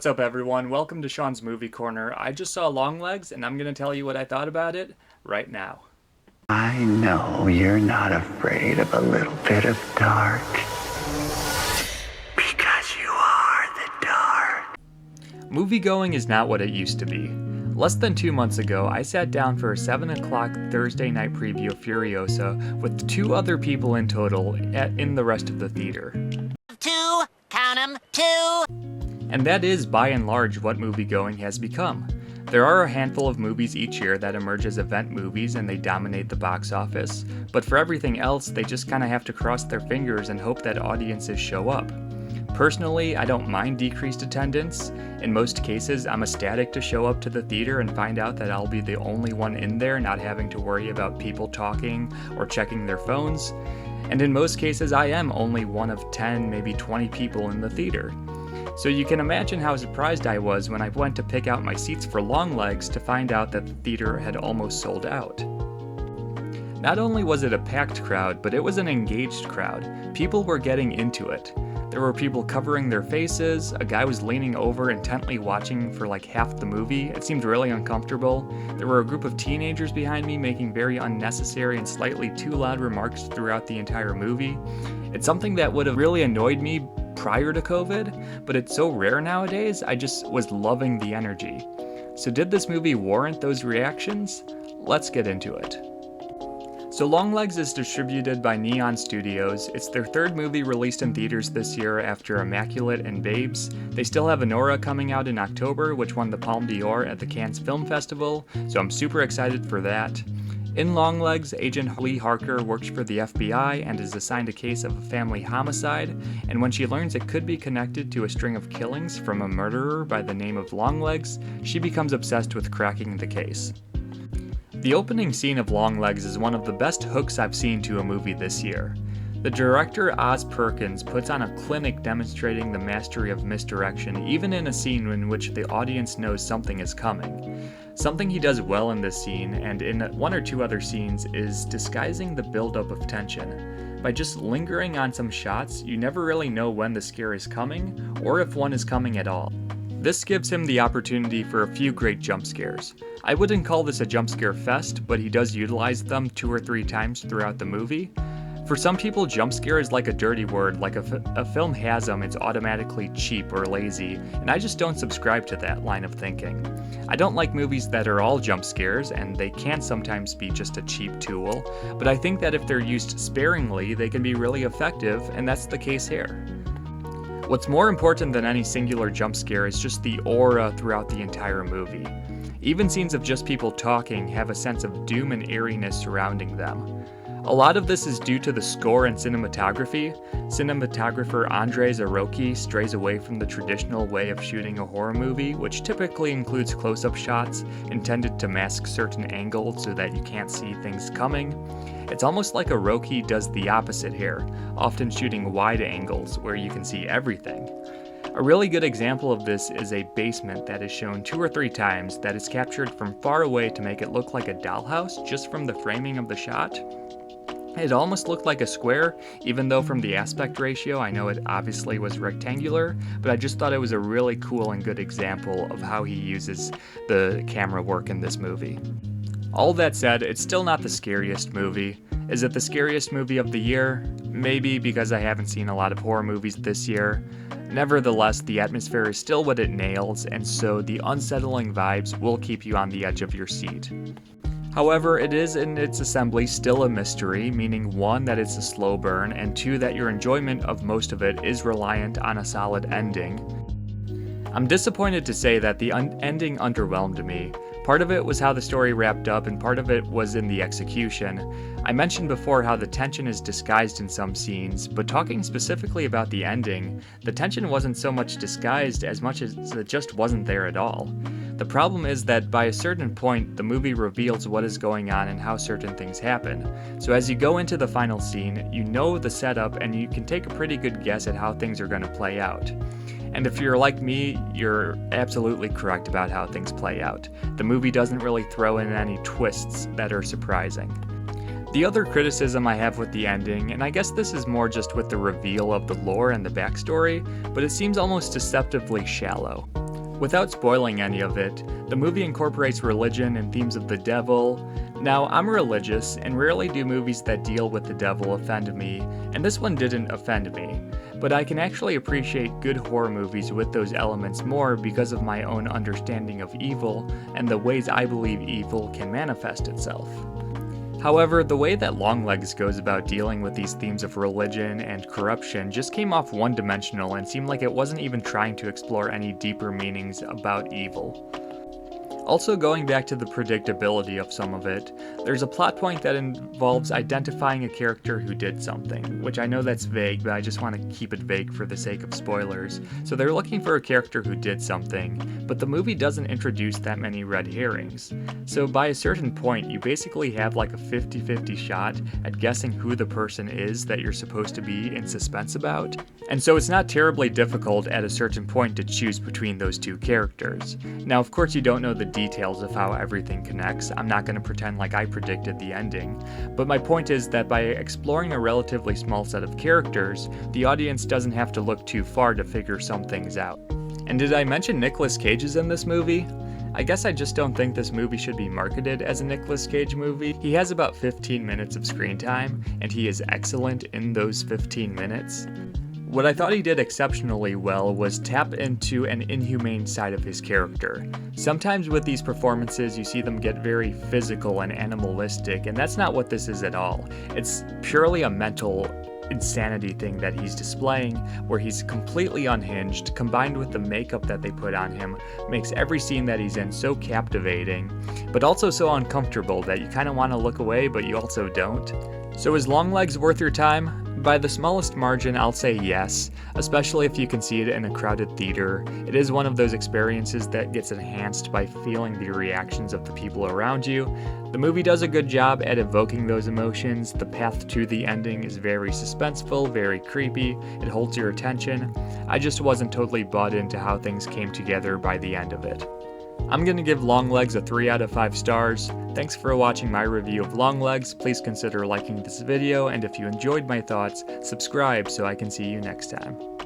What's up, everyone? Welcome to Sean's Movie Corner. I just saw Longlegs, and I'm going to tell you what I thought about it right now. I know you're not afraid of a little bit of dark. Because you are the dark. Moviegoing is not what it used to be. Less than 2 months ago, I sat down for a 7 o'clock Thursday night preview of Furiosa with 2 other people in total in the rest of the theater. Two, count 'em, two. And that is, by and large, what moviegoing has become. There are a handful of movies each year that emerge as event movies and they dominate the box office, but for everything else, they just kinda have to cross their fingers and hope that audiences show up. Personally, I don't mind decreased attendance. In most cases, I'm ecstatic to show up to the theater and find out that I'll be the only one in there, not having to worry about people talking or checking their phones. And in most cases, I am only one of 10, maybe 20 people in the theater. So you can imagine how surprised I was when I went to pick out my seats for Longlegs to find out that the theater had almost sold out. Not only was it a packed crowd, but it was an engaged crowd. People were getting into it. There were people covering their faces, a guy was leaning over intently watching for like half the movie. It seemed really uncomfortable. There were a group of teenagers behind me making very unnecessary and slightly too loud remarks throughout the entire movie. It's something that would have really annoyed me prior to COVID, but it's so rare nowadays, I just was loving the energy. So did this movie warrant those reactions? Let's get into it. So Longlegs is distributed by Neon Studios. It's their 3rd movie released in theaters this year after Immaculate and Babes. They still have Anora coming out in October, which won the Palme d'Or at the Cannes Film Festival, so I'm super excited for that. In Longlegs, Agent Lee Harker works for the FBI and is assigned a case of a family homicide, and when she learns it could be connected to a string of killings from a murderer by the name of Longlegs, she becomes obsessed with cracking the case. The opening scene of Longlegs is one of the best hooks I've seen to a movie this year. The director, Oz Perkins, puts on a clinic demonstrating the mastery of misdirection, even in a scene in which the audience knows something is coming. Something he does well in this scene, and in 1 or 2 other scenes, is disguising the buildup of tension. By just lingering on some shots, you never really know when the scare is coming, or if one is coming at all. This gives him the opportunity for a few great jump scares. I wouldn't call this a jump scare fest, but he does utilize them 2 or 3 times throughout the movie. For some people, jump scare is like a dirty word, like a film has them, it's automatically cheap or lazy, and I just don't subscribe to that line of thinking. I don't like movies that are all jump scares, and they can sometimes be just a cheap tool, but I think that if they're used sparingly, they can be really effective, and that's the case here. What's more important than any singular jump scare is just the aura throughout the entire movie. Even scenes of just people talking have a sense of doom and eeriness surrounding them. A lot of this is due to the score and cinematography. Cinematographer Andrzej Zaroki strays away from the traditional way of shooting a horror movie, which typically includes close-up shots intended to mask certain angles so that you can't see things coming. It's almost like Aroki does the opposite here, often shooting wide angles where you can see everything. A really good example of this is a basement that is shown 2 or 3 times that is captured from far away to make it look like a dollhouse just from the framing of the shot. It almost looked like a square, even though from the aspect ratio I know it obviously was rectangular, but I just thought it was a really cool and good example of how he uses the camera work in this movie. All that said, it's still not the scariest movie. Is it the scariest movie of the year? Maybe, because I haven't seen a lot of horror movies this year. Nevertheless, the atmosphere is still what it nails, and so the unsettling vibes will keep you on the edge of your seat. However, it is in its assembly still a mystery, meaning 1, that it's a slow burn, and 2, that your enjoyment of most of it is reliant on a solid ending. I'm disappointed to say that the ending underwhelmed me. Part of it was how the story wrapped up, and part of it was in the execution. I mentioned before how the tension is disguised in some scenes, but talking specifically about the ending, the tension wasn't so much disguised as much as it just wasn't there at all. The problem is that by a certain point, the movie reveals what is going on and how certain things happen. So as you go into the final scene, you know the setup and you can take a pretty good guess at how things are going to play out. And if you're like me, you're absolutely correct about how things play out. The movie doesn't really throw in any twists that are surprising. The other criticism I have with the ending, and I guess this is more just with the reveal of the lore and the backstory, but it seems almost deceptively shallow. Without spoiling any of it, the movie incorporates religion and themes of the devil. Now, I'm religious, and rarely do movies that deal with the devil offend me, and this one didn't offend me. But I can actually appreciate good horror movies with those elements more because of my own understanding of evil and the ways I believe evil can manifest itself. However, the way that Longlegs goes about dealing with these themes of religion and corruption just came off one-dimensional and seemed like it wasn't even trying to explore any deeper meanings about evil. Also, going back to the predictability of some of it, there's a plot point that involves identifying a character who did something, which I know that's vague, but I just want to keep it vague for the sake of spoilers. So they're looking for a character who did something, but the movie doesn't introduce that many red herrings. So by a certain point, you basically have like a 50-50 shot at guessing who the person is that you're supposed to be in suspense about. And so it's not terribly difficult at a certain point to choose between those two characters. Now, of course, you don't know the details of how everything connects. I'm not going to pretend like I predicted the ending, but my point is that by exploring a relatively small set of characters, the audience doesn't have to look too far to figure some things out. And did I mention Nicolas Cage is in this movie? I guess I just don't think this movie should be marketed as a Nicolas Cage movie. He has about 15 minutes of screen time, and he is excellent in those 15 minutes. What I thought he did exceptionally well was tap into an inhumane side of his character. Sometimes with these performances you see them get very physical and animalistic, and that's not what this is at all. It's purely a mental insanity thing that he's displaying, where he's completely unhinged, combined with the makeup that they put on him, makes every scene that he's in so captivating, but also so uncomfortable that you kind of want to look away, but you also don't. So is Longlegs worth your time? By the smallest margin, I'll say yes, especially if you can see it in a crowded theater. It is one of those experiences that gets enhanced by feeling the reactions of the people around you. The movie does a good job at evoking those emotions. The path to the ending is very suspenseful, very creepy. It holds your attention. I just wasn't totally bought into how things came together by the end of it. I'm going to give Longlegs a 3 out of 5 stars. Thanks for watching my review of Longlegs. Please consider liking this video, and if you enjoyed my thoughts, subscribe so I can see you next time.